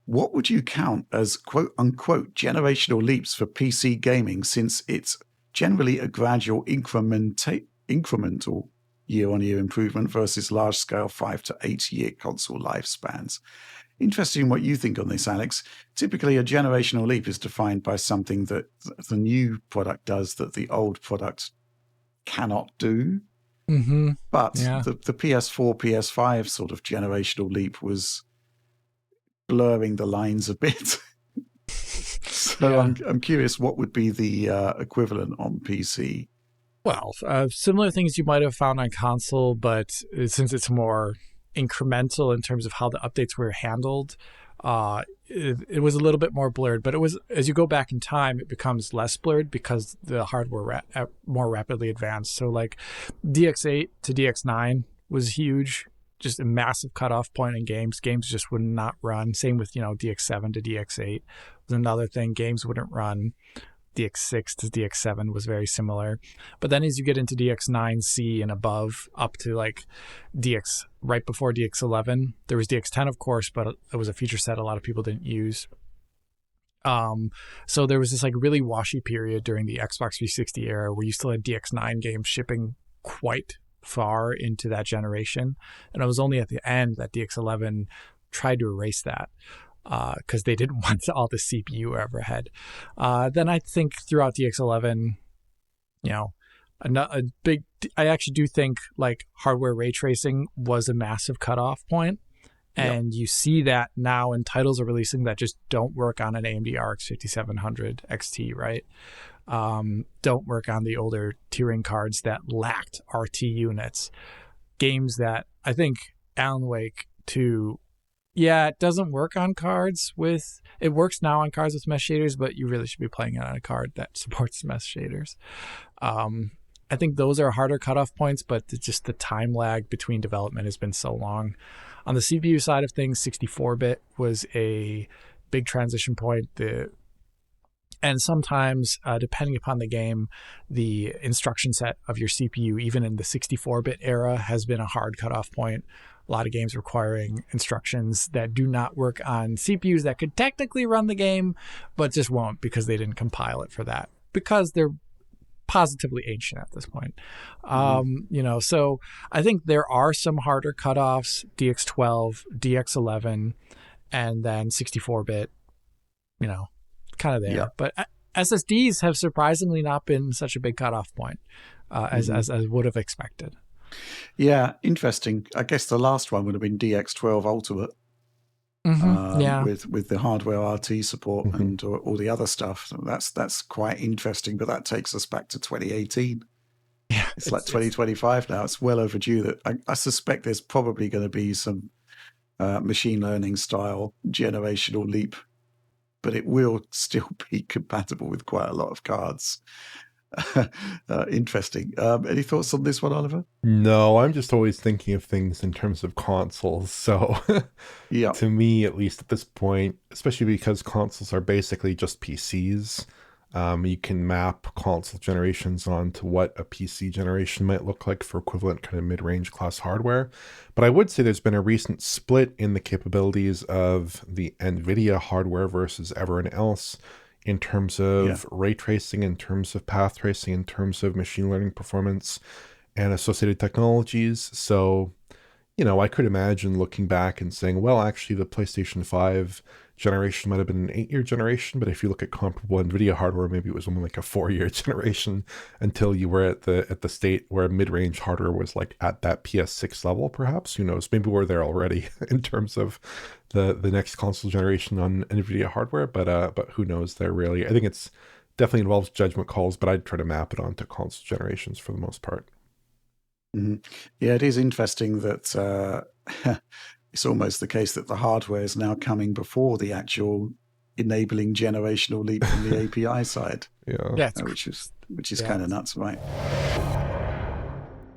what would you count as quote unquote generational leaps for PC gaming, since it's generally a gradual incremental year-on-year improvement versus large-scale 5 to 8 year console lifespans? Interesting what you think on this, Alex. Typically, a generational leap is defined by something that the new product does that the old product cannot do. Mm-hmm. But Yeah. the PS4, PS5 sort of generational leap was blurring the lines a bit. So Yeah. I'm curious, what would be the equivalent on PC? Well, similar things you might have found on console, but since it's more incremental in terms of how the updates were handled, it was a little bit more blurred. But it was, as you go back in time, it becomes less blurred because the hardware more rapidly advanced. So like DX8 to DX9 was huge, just a massive cutoff point in games. Games just would not run. Same with, DX7 to DX8 was another thing. Games wouldn't run. DX6 to DX7 was very similar. But then as you get into DX9C and above, up to like DX, right before DX11, there was DX10, of course, but it was a feature set a lot of people didn't use. So there was this like really washy period during the Xbox 360 era where you still had DX9 games shipping quite far into that generation. And it was only at the end that DX11 tried to erase that, because they didn't want all the CPU overhead. Then I think throughout DX11, I actually do think like hardware ray tracing was a massive cutoff point. And you see that now in titles are releasing that just don't work on an AMD RX 5700 XT, right? Don't work on the older tiering cards that lacked RT units. Games that I think Alan Wake 2, it doesn't work on cards with, it works now on cards with mesh shaders, but you really should be playing it on a card that supports mesh shaders. I think those are harder cutoff points, but just the time lag between development has been so long. On the CPU side of things, 64-bit was a big transition point. And sometimes, depending upon the game, the instruction set of your CPU, even in the 64-bit era, has been a hard cutoff point. A lot of games requiring instructions that do not work on CPUs that could technically run the game, but just won't because they didn't compile it for that, because they're positively ancient at this point. So I think there are some harder cutoffs, DX12, DX11, and then 64-bit, kind of there. Yeah. But SSDs have surprisingly not been such a big cutoff point as I would have expected. Yeah, interesting. I guess the last one would have been DX12 Ultimate. With the hardware RT support and all the other stuff. That's quite interesting, but that takes us back to 2018. Yeah, it's like 2025 now. It's well overdue. That I suspect there's probably going to be some machine learning style generational leap, but it will still be compatible with quite a lot of cards. Interesting. Any thoughts on this one, Oliver? No, I'm just always thinking of things in terms of consoles. So to me, at least at this point, especially because consoles are basically just PCs, you can map console generations onto what a PC generation might look like for equivalent kind of mid-range class hardware. But I would say there's been a recent split in the capabilities of the NVIDIA hardware versus everyone else, in terms of ray tracing, in terms of path tracing, in terms of machine learning performance and associated technologies. So, I could imagine looking back and saying, well, actually the PlayStation 5 generation might have been an 8-year generation, but if you look at comparable NVIDIA hardware, maybe it was only like a 4-year generation, until you were at the state where mid-range hardware was like at that PS6 level, perhaps. Who knows? Maybe we're there already in terms of the next console generation on NVIDIA hardware, but who knows there really. I think it's definitely involves judgment calls, but I'd try to map it onto console generations for the most part. Mm-hmm. Yeah, it is interesting that it's almost the case that the hardware is now coming before the actual enabling generational leap from the API side. Yeah, which is kind of nuts, right?